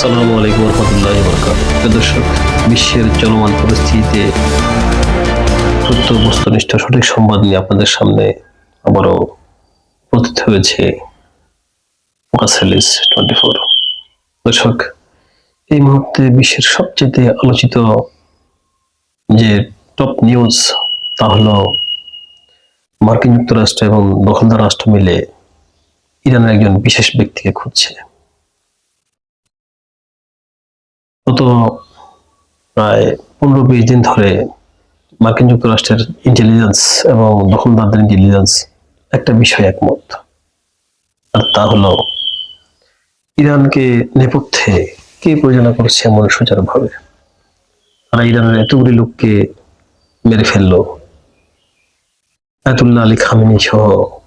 আসসালামু আলাইকুম রহমতুল্লাহি বারাকাতুহু। দর্শক, বিশ্বের চলমান পরিস্থিতিতে সত্য বস্তুনিষ্ঠ সঠিক সংবাদ নিয়ে আপনাদের সামনে আবারও উপস্থিত হয়েছে ফোকাস রিলিজ 24। দর্শক, এই মুহূর্তে বিশ্বের সবচেয়ে আলোচিত যে টপ নিউজ তা হলো মার্কিন যুক্তরাষ্ট্র এবং দখলদার রাষ্ট্র মিলে ইরানের একজন বিশেষ ব্যক্তিকে খুঁজছে। গত প্রায় 15-20 দিন ধরে মার্কিন যুক্তরাষ্ট্রের ইন্টেলিজেন্স এবং দখলদারদের ইন্টেলিজেন্স একটা বিষয় একমত, আর তা হলো ইরানকে নেপথ্যে কে পরিচালনা করছে এমন সুচারুভাবে। তারা ইরানের এতগুলি লোককে মেরে ফেললো, আয়াতুল্লাহ আলী খামেনি সহ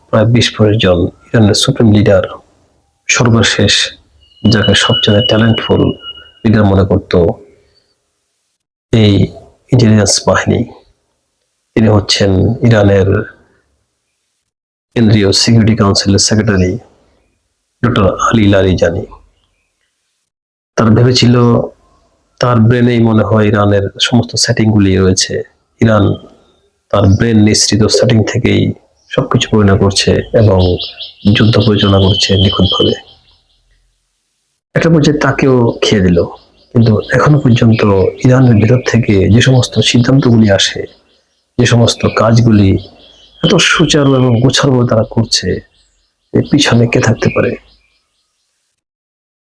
প্রায় 20-25 জন ইরানের সুপ্রিম লিডার, সর্বশেষ যাকে সবচেয়ে ট্যালেন্টফুল লিডার মনে করত এই ইন্টেলিজেন্স বাহিনী, তিনি হচ্ছেন ইরানের কেন্দ্রীয় সিকিউরিটি কাউন্সিলের সেক্রেটারি ডক্টর আলী লারিজানি। তার ভেবেছিল তার ব্রেনেই মনে হয় ইরানের সমস্ত সেটিংগুলি রয়েছে, ইরান তার ব্রেন নিঃসৃত সেটিং থেকেই সবকিছু পরিচালনা করছে এবং যুদ্ধ পরিচালনা করছে নিখুঁতভাবে। একটা পর্যায়ে তাকেও খেয়ে দিল, কিন্তু এখনো পর্যন্ত ইরানের ভেতর থেকে যে সমস্ত সিদ্ধান্তগুলি আসে, যে সমস্ত কাজগুলি এত সুচারু এবং গোছালোভাবে তারা করছে, এর পিছনে কে থাকতে পারে।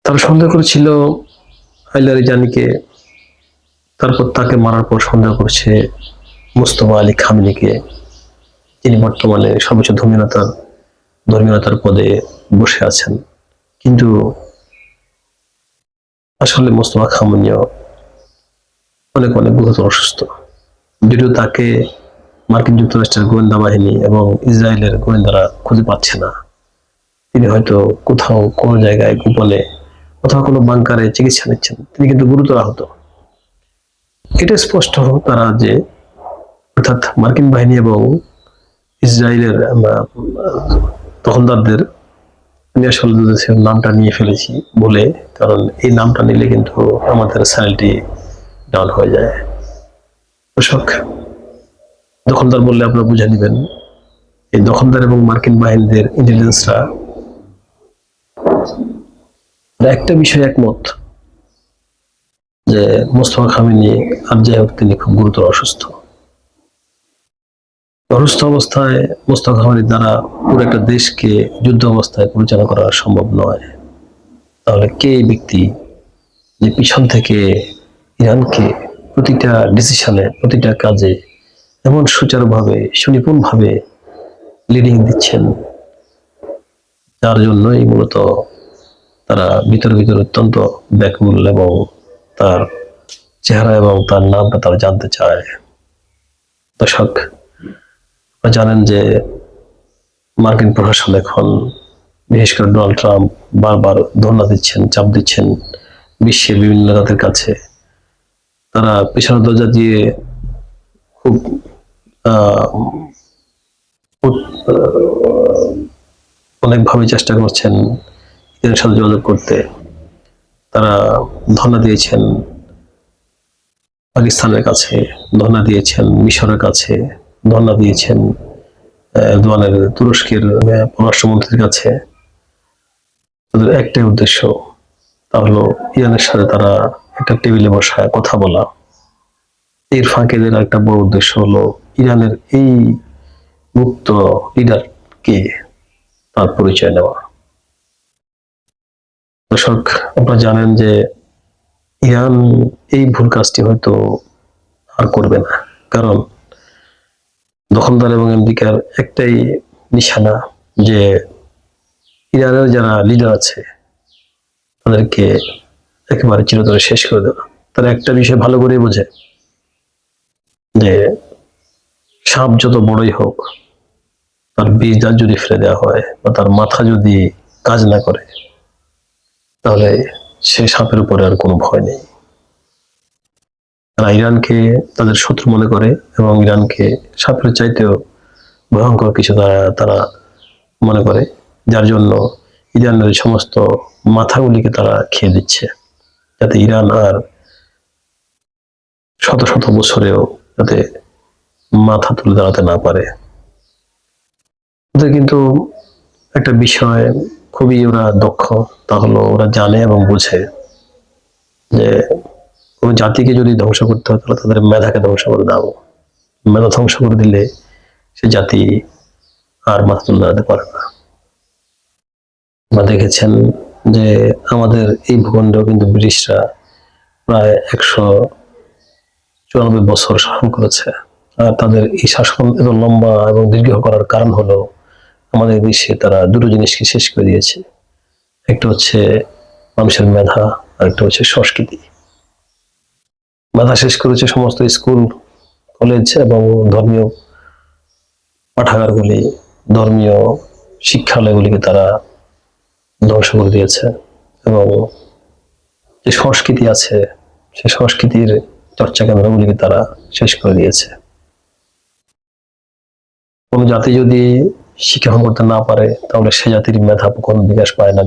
তারা সন্দেহ করেছিল আইলারি জানিকে, তারপর তাকে মারার পর সন্দেহ করছে মুস্তফা আলী খামেনিকে, যিনি বর্তমানে সর্বোচ্চ ধর্মীয়তার পদে বসে আছেন। কিন্তু আসলে মুস্তফা খামেনিও অনেক অনেক গুরুতর অসুস্থ, যদিও তাকে মার্কিন যুক্তরাষ্ট্রের গোয়েন্দা বাহিনী এবং ইসরায়েলের গোয়েন্দারা খুঁজে পাচ্ছে না। তিনি হয়তো কোথাও কোনো জায়গায় গোপনে অথবা কোনো বাংকারে চিকিৎসা নিচ্ছেন, তিনি কিন্তু গুরুতর আহত। এটা স্পষ্ট তারা যে অর্থাৎ মার্কিন বাহিনী এবং ইসরায়েলের দখলদারদের, আমি আসলে নামটা নিয়ে ফেলেছি বলে, কারণ এই নামটা নিলে কিন্তু আমাদের চ্যানেলটি ডাউন হয়ে যায়। দর্শক, দখলদার বললে আপনারা বুঝে নেবেন, এই দখলদার এবং মার্কিন বাহিনীদের ইন্টেলিজেন্সরা একটা বিষয় একমত যে মোস্তফা খামেনি আর যাই হোক তিনি খুব গুরুতর অসুস্থ অবস্থায় মোস্তফা খামেনির দ্বারা পুরো একটা দেশকে যুদ্ধ অবস্থায় পরিচালনা করা সম্ভব নয়। তাহলে কে এই ব্যক্তি যে পিছন থেকে ইরানকে প্রতিটা ডিসিশনে, প্রতিটা কাজে এমন সুচারুভাবে সুনিপুণভাবে লিডিং দিচ্ছেন, যার জন্যই মূলত তারা ভিতর অত্যন্ত ব্যাকুল এবং তার চেহারা এবং তার নামটা তারা জানতে চায়। দর্শক, জানেন যে মার্কিন প্রশাসন এখন, বিশেষ করে ডোনাল্ড ট্রাম্প, বারবার ধর্ণা দিচ্ছেন, চাপ দিচ্ছেন বিশ্বের বিভিন্ন নেতাদের কাছে। তারা পেছনের দরজা দিয়ে খুব অনেকভাবে চেষ্টা করছেন ইরানের সাথে যোগাযোগ করতে। তারা ধর্ণা দিয়েছেন পাকিস্তানের কাছে, ধর্ণা দিয়েছেন মিশরের কাছে, ধর্ণা দিয়েছেন এরদোয়ানের তুরস্কের পররাষ্ট্রমন্ত্রীর কাছে। তাদের একটাই উদ্দেশ্য, তা হলো ইরানের সাথে তারা একটা টেবিলে বসায় কথা বলা। এর ফাঁকে একটা বড় উদ্দেশ্য হলো ইরানের এই মুক্ত লিডারকে তার পরিচয় নেওয়া। দর্শক, আপনারা জানেন যে ইরান এই ভুল কাজটি হয়তো আর করবে না, কারণ দখলদার এবং আমেরিকার একটাই নিশানা যে ইরানের যারা লিডার আছে তাদেরকে একেবারে চিরতরে শেষ করে দেওয়া। তারা একটা বিষয় ভালো করে বোঝে যে সাপ যত বড়ই হোক, তার বীজ যদি ফেলে দেওয়া হয় বা তার মাথা যদি কাজ না করে, তাহলে সে সাপের উপরে আর কোনো ভয় নেই। তারা ইরানকে তাদের শত্রু মনে করে এবং ইরানকে সাপের চাইতেও ভয়ঙ্কর কিছু তারা মনে করে, যার জন্য ইরানের সমস্ত মাথাগুলিকে তারা খেয়ে দিচ্ছে। যাতে ইরান আর শত শত বছরেও যাতে মাথা তুলে দাঁড়াতে না পারে। ওদের কিন্তু একটা বিষয় খুবই ওরা দক্ষ, তা হলো ওরা জানে এবং বুঝে যে কোনো জাতিকে যদি ধ্বংস করতে হয় তাহলে তাদের মেধাকে ধ্বংস করে দাও। মেধা ধ্বংস করে দিলে সে জাতি আর মাথা তুলে দাঁড়াতে পারে না। আপনারা দেখেছেন যে আমাদের এই ভূখণ্ডেও কিন্তু ব্রিটিশরা প্রায় 194 বছর শাসন করেছে। আর তাদের এই শাসন এত লম্বা এবং দীর্ঘ করার কারণ হলো আমাদের দেশে তারা দুটো জিনিসকে শেষ করে দিয়েছে। একটা হচ্ছে মানুষের মেধা, আর একটা হচ্ছে সংস্কৃতি। মেধা শেষ করেছে সমস্ত স্কুল, কলেজ এবং ধর্মীয় পাঠাগারগুলি, ধর্মীয় শিক্ষালয়গুলিকে তারা ধ্বংস করে দিয়েছে, এবং যে সংস্কৃতি আছে সেই সংস্কৃতির চর্চা কেন্দ্রগুলিকে তারা শেষ করে দিয়েছে। কোন জাতি যদি শিক্ষা গ্রহণ করতে না পারে তাহলে সে জাতির মেধা কখনো বিকাশ পায় না,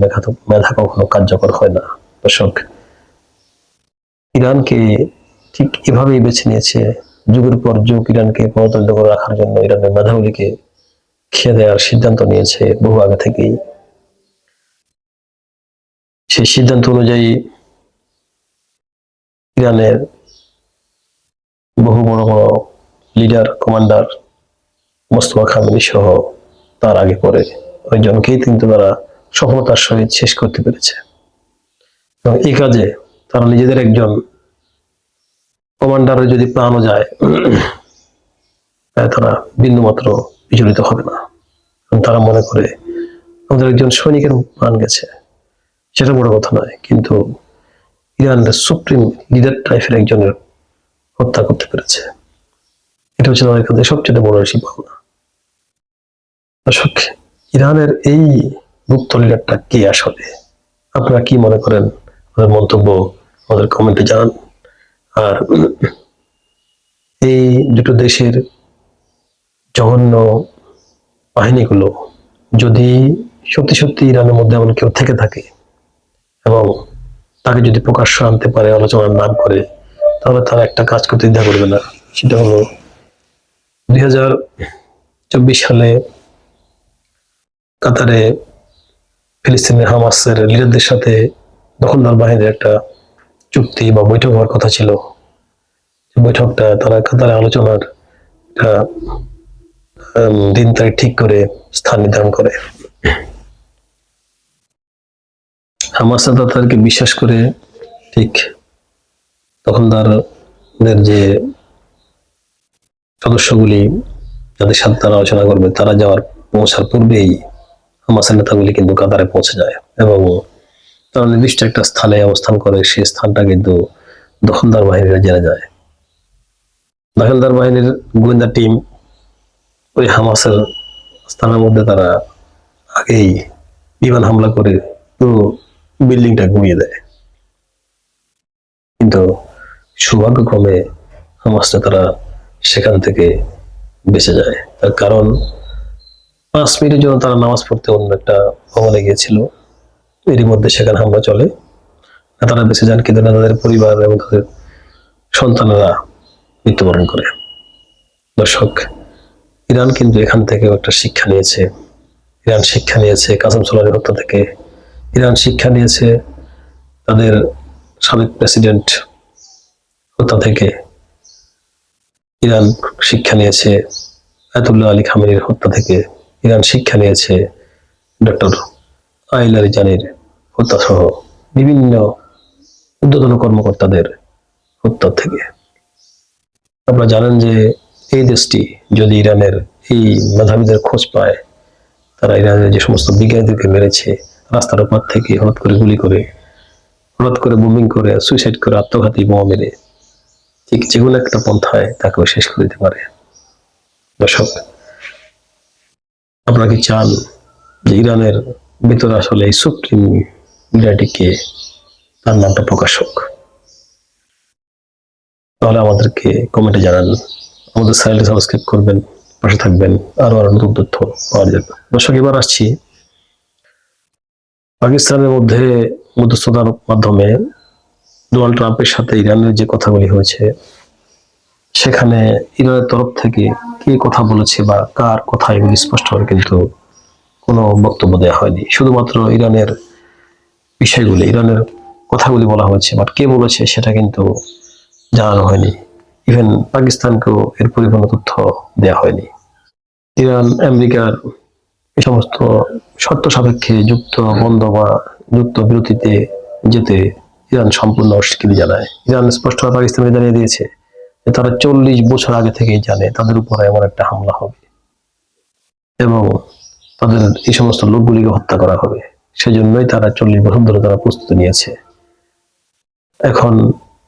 মেধা কখনো কার্যকর হয় না। দর্শক, ইরানকে ঠিক এভাবেই বেছে নিয়েছে, যুগের পর যুগ ইরানকে পরিচালিত করে রাখার জন্য ইরানের মেধাগুলিকে খেয়ে দেওয়ার সিদ্ধান্ত নিয়েছে বহু আগে থেকেই। সেই সিদ্ধান্ত অনুযায়ী ইরানের বহু বড় বড় লিডার, কমান্ডার মোস্তফা খামেনি সহ তার আগে পরে ওইজনকেই কিন্তু তারা সফলতার সহিত শেষ করতে পেরেছে। এবং এই কাজে তারা নিজেদের একজন কমান্ডারের যদি প্রাণও যায় তারা বিন্দুমাত্র বিচলিত হবে না। তারা মনে করে আমাদের একজন সৈনিকের প্রাণ গেছে, সেটা বড় কথা নয়, কিন্তু ইরানের সুপ্রিম লিডার টাইপের একজনের হত্যা করতে পেরেছে, এটা হচ্ছে তাদের কাছে সবচেয়ে বড় ঋষি পাওনা। দর্শক, ইরানের এই গুপ্ত লিডারটা কে আসলে? আপনারা কি মনে করেন? আপনাদের মন্তব্য আমাদের কমেন্টে জানান। আর এই দুটো দেশের জঘন্য বাহিনীগুলো যদি সত্যি সত্যি ইরানের মধ্যে এমন কেউ থেকে থাকে এবং তাকে যদি প্রকাশ্য আনতে পারে আলোচনার নাম করে, তাহলে তারা একটা কাজ করতে দ্বিধা করবে না। সেটা হলো 2024 সালে কাতারে ফিলিস্তিনের হামাসের লিডারদের সাথে দখলদার বাহিনীর একটা চুক্তি বা বৈঠক হওয়ার কথা ছিল। বৈঠকটা তারা কাতারে আলোচনার একটা দিন তারিখ ঠিক করে স্থান নির্ধারণ করে। হামাস তাদেরকে বিশ্বাস করে ঠিক দখলদারদের যে সদস্যগুলি যাদের সাথে তারা আলোচনা করবে তারা পৌঁছার পূর্বেই হামাসের নেতাগুলি কিন্তু কাতারে পৌঁছে যায় এবং তারা নির্দিষ্ট একটা স্থানে অবস্থান করে। সেই স্থানটা কিন্তু দখলদার বাহিনীরা জেনে যায়। দখলদার বাহিনীর গোয়েন্দা টিম ওই হামাসের স্থানের মধ্যে তারা আগেই বিমান হামলা করে পুরো বিল্ডিংটা গুঁড়িয়ে দেয়। কিন্তু সৌভাগ্যক্রমে হামাসটা তারা সেখান থেকে বেঁচে যায়। তার কারণ 5 মিনিটের জন্য তারা নামাজ পড়তে অন্য একটা ভবনে গিয়েছিল, এরই মধ্যে সেখানে হামলা চলে, তারা বেঁচে যান, কিন্তু তাদের পরিবার এবং তাদের সন্তানেরা মৃত্যুবরণ করে। দর্শক, ইরান কিন্তু এখান থেকেও একটা শিক্ষা নিয়েছে। ইরান শিক্ষা নিয়েছে কাসেম সোলাইমানির হত্যা থেকে। ইরান শিক্ষা নিয়েছে তাদের সাবেক প্রেসিডেন্ট হত্যা থেকে। ইরান শিক্ষা নিয়েছে আয়াতুল্লাহ আলী খামেনির হত্যা থেকে। ইরান শিক্ষা নিয়েছে ডক্টর আইলা রিজানির হত্যা সহ বিভিন্ন ঊর্ধ্বতন কর্মকর্তাদের হত্যা থেকে। আপনারা জানেন যে এই দেশটি যদি ইরানের এই মেধাবীদের খোঁজ পায়, তারা ইরানের যে সমস্ত বিজ্ঞানীদেরকে মেরেছে রাস্তার ওপর থেকে, হঠাৎ করে গুলি করে, হঠাৎ করে বোমিং করে, সুইসাইড করে, আত্মঘাতী বোমা মেরে, ঠিক যেগুলো একটা পন্থায় তাকেও শেষ করে দিতে পারে। দর্শক, আপনারা কি চান যে ইরানের ভিতরে আসলে এই সুপ্রিম লিডারটিকে তার নামটা প্রকাশ হোক? তাহলে আমাদেরকে কমেন্টে জানান। আমাদের চ্যানেলটি সাবস্ক্রাইব করবেন, পাশে থাকবেন, আরো নতুন তথ্য পাওয়া যাবে। দর্শক, এবার আসছি পাকিস্তানের মধ্যে মধ্যস্থতার মাধ্যমে ডোনাল্ড ট্রাম্পের সাথে ইরানের যে কথাগুলি হয়েছে, সেখানে ইরানের তরফ থেকে কে কথা বলেছে বা কার কথা, এগুলি স্পষ্টভাবে কিন্তু কোনো বক্তব্য দেওয়া হয়নি। শুধুমাত্র ইরানের বিষয়গুলি, ইরানের কথাগুলি বলা হয়েছে, বাট কে বলেছে সেটা কিন্তু জানানো হয়নি। ইভেন পাকিস্তানকেও এর পরিপূর্ণ তথ্য দেওয়া হয়নি। ইরান আমেরিকার এই সমস্ত শর্ত সাপেক্ষে যুক্ত বন্ধ বা যুক্ত বিরতিতে যেতে ইরান সম্পূর্ণ অস্বীকৃতি জানায়। ইরান স্পষ্টভাবে পাকিস্তানকে জানিয়ে দিয়েছে যে তারা 40 বছর আগে থেকেই জানে তাদের উপর এমন একটা হামলা হবে এবং তাদের এই সমস্ত লোকগুলিকে হত্যা করা হবে। সেজন্যই তারা 40 বছর ধরে তারা প্রস্তুতি নিয়েছে। এখন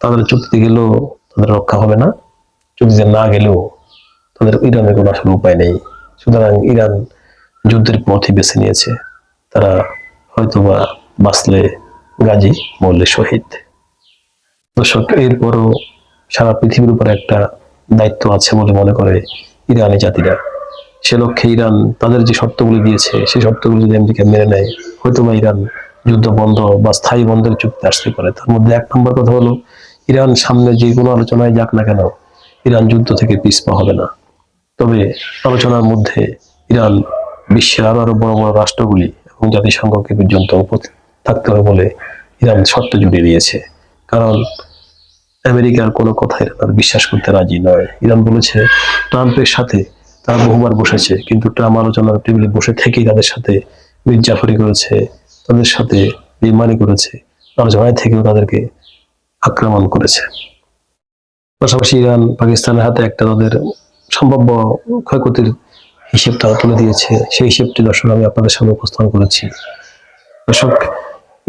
তাদের চুক্তিতে গেলেও তাদের রক্ষা হবে না, চুক্তিতে না গেলেও তাদের ইরানের কোনো আসলে উপায় নেই। সুতরাং ইরান যুদ্ধের পথই বেছে নিয়েছে। তারা হয়তোবা বাঁচলে গাজী, মরলে শহীদ। দর্শক, এরপরও সারা পৃথিবীর উপর একটা দায়িত্ব আছে বলে মনে করে ইরানি জাতিরা। সে লক্ষ্যে ইরান তাদের যে শর্তগুলি দিয়েছে, সেই শর্তগুলি যদি আমেরিকা মেনে নেয়, হয়তোবা ইরান যুদ্ধ বন্ধ বা স্থায়ী বন্ধের চুক্তি আসতে পারে। তার মধ্যে 1 নম্বর কথা হলো, ইরান সামনে যে কোনো আলোচনায় যাক না কেন, ইরান যুদ্ধ থেকে পিছপা হবে না। তবে আলোচনার মধ্যে ইরান বিশ্বের আরো বড় বড় রাষ্ট্রগুলি এবং জাতিসংঘকে পর্যন্ত উপস্থিত থাকতে হবে বলে ইরান শর্ত জুড়ে দিয়েছে। কারণ আমেরিকার কোনো কথাই তার বিশ্বাস করতে রাজি নয়। ইরান বলেছে ট্রাম্পের সাথে তারা বহুবার বসেছে, কিন্তু ট্রাম্প আলোচনার টেবিলে বসে থেকেই তাদের সাথে মির্জাফরি করেছে, তাদের সাথে বেইমানি করেছে, আলোচনায় থেকেও তাদেরকে আক্রমণ করেছে। পাশাপাশি ইরান পাকিস্তানের হাতে একটা তাদের সম্ভাব্য ক্ষয়ক্ষতির হিসেব তারা তুলে দিয়েছে। সেই হিসেবটি দর্শক আমি আপনাদের সামনে উপস্থাপন করেছি। দর্শক,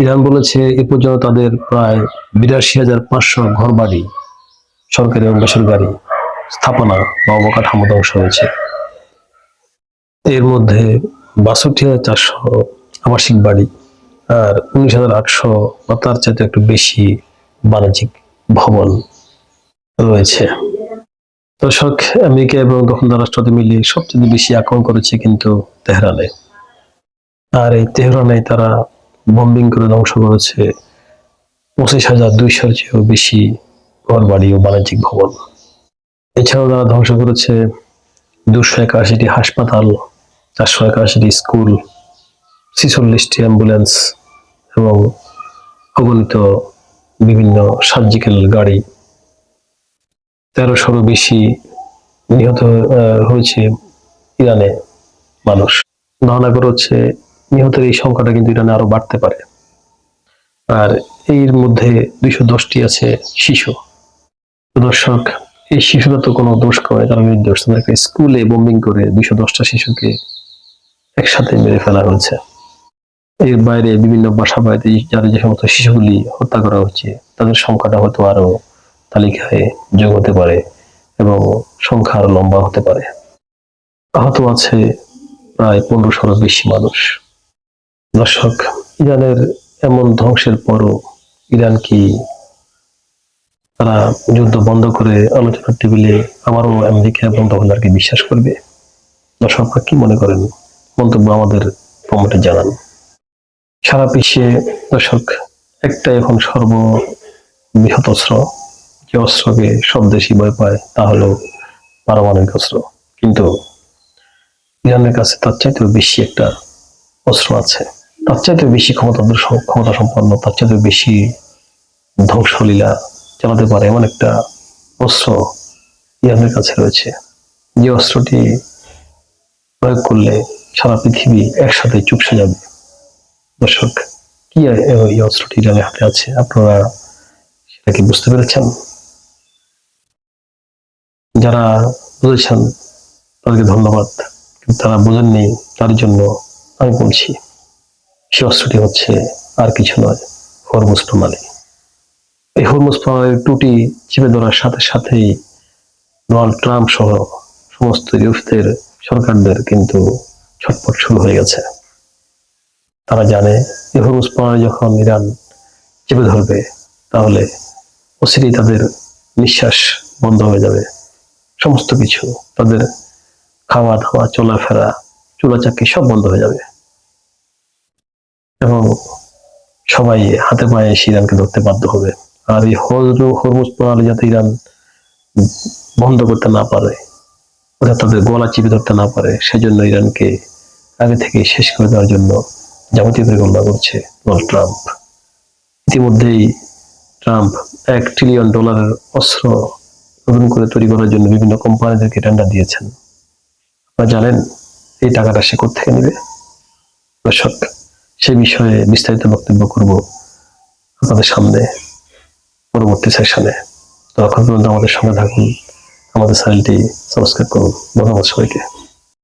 ইরান বলেছে এ পর্যন্ত তাদের প্রায় 82,500 ঘর বাড়ি, সরকারি এবং বেসরকারি স্থাপনা বা অবকাঠামো ধ্বংস হয়েছে। এর মধ্যে 62,400 আবাসিক বাড়ি আর 19,800 বা তার চাইতে একটু বেশি বাণিজ্যিক ভবন রয়েছে। দর্শক, আমেরিকা এবং দখলদার রাষ্ট্রতে মিলিয়ে সবচেয়ে বেশি আক্রমণ করেছে কিন্তু তেহরানে। আর এই তেহরানে তারা বম্বিং করে ধ্বংস করেছে 25,200-র চেয়েও বেশি ঘর বাড়ি ও বাণিজ্যিক ভবন। এছাড়াও তারা ধ্বংস করেছে 281টি হাসপাতাল, 481টি স্কুল, 46টি অ্যাম্বুলেন্স এবং অগণিত বিভিন্ন সার্জিক্যাল গাড়ি। 1300-রও বেশি নিহত হয়েছে ইরানে মানুষ। ধারণা করা হচ্ছে নিহতের এই সংখ্যাটা কিন্তু ইরানে আরো বাড়তে পারে। আর এর মধ্যে 210টি আছে শিশু। দর্শক, এই শিশুরা তো কোনো দোষ করে, তারা নির্দোষ। তাদেরকে স্কুলে বোম্বিং করে 210টা শিশুকে একসাথে মেরে ফেলা হয়েছে। এর বাইরে বিভিন্ন বাসা বাড়িতে যাদের যে সমস্ত শিশুগুলি হত্যা করা হচ্ছে, তাদের সংখ্যাটা হয়তো আরো তালিকায় যোগ হতে পারে এবং সংখ্যা আরো লম্বা হতে পারে। আহত আছে প্রায় 1500-র বেশি মানুষ। দর্শক, ইরানের এমন ধ্বংসের পরও ইরান কি তারা যুদ্ধ বন্ধ করে আলোচনার টেবিলে আবারও আমেরিকা এবং দখলদারকে বিশ্বাস করবে? দর্শক, কি মনে করেন? মন্তব্য আমাদের কমেন্টে জানান। সারা বিশ্বে দর্শক একটাই এখন সর্ববৃহৎ অস্ত্র, যে অস্ত্রকে সব দেশই ভয় পায়, তা হলো পারমাণবিক অস্ত্র। কিন্তু ইরানের কাছে তার চাইতেও বেশি একটা অস্ত্র আছে, তার চাইতেও বেশি ক্ষমতা সম্পন্ন, তার চাইতেও বেশি ধ্বংসলীলা চালাতে পারে এমন একটা অস্ত্র ইরানের কাছে রয়েছে, যে অস্ত্রটি প্রয়োগ করলে সারা পৃথিবী একসাথে চুপসে যাবে। দর্শক, কি এই অস্ত্রটি ইরানের হাতে আছে? আপনারা সেটা কি বুঝতে পেরেছেন? যারা বুঝেছেন তাদেরকে ধন্যবাদ, কিন্তু তারা বোঝেননি তার জন্য আমি বলছি, সে অস্ত্রটি হচ্ছে আর কিছু নয়, হরমুজ প্রণালী। এই হরমুজ প্রণালীর টুটি চেপে ধরার সাথে সাথেই ডোনাল্ড ট্রাম্প সহ সমস্ত ইউরোপের সরকারদের কিন্তু ছটফট শুরু হয়ে গেছে। তারা জানে এই হরমুজ প্রণালী যখন ইরান চেপে ধরবে, তাহলে অচিরেই তাদের নিঃশ্বাস বন্ধ হয়ে যাবে, সমস্ত কিছু, তাদের খাওয়া দাওয়া, চলাফেরা, চুলাচাকি সব বন্ধ হয়ে যাবে এবং সবাই হাতে পায়ে এসে ইরানকে ধরতে বাধ্য হবে। আর এই হরমুজ প্রণালী যাতে ইরান বন্ধ করতে না পারে, অর্থাৎ তাদের গলা চিপে ধরতে না পারে, সেজন্য ইরানকে আগে থেকে শেষ করে দেওয়ার জন্য যাবতীয় পরিকল্পনা করছে ডোনাল্ড ট্রাম্প। ইতিমধ্যেই ট্রাম্প $1 ট্রিলিয়ন অস্ত্র নতুন করে তৈরি করার জন্য বিভিন্ন কোম্পানিদেরকে টেন্ডার দিয়েছেন। আপনারা জানেন এই টাকাটা সে কোত্থেকে নেবে? দর্শক, সে বিষয়ে বিস্তারিত বক্তব্য করব আপনাদের সামনে পরবর্তী সেশনে। তো এখন পর্যন্ত আমাদের সঙ্গে থাকুন, আমাদের চ্যানেলটি সাবস্ক্রাইব করুন। ধন্যবাদ সবাইকে।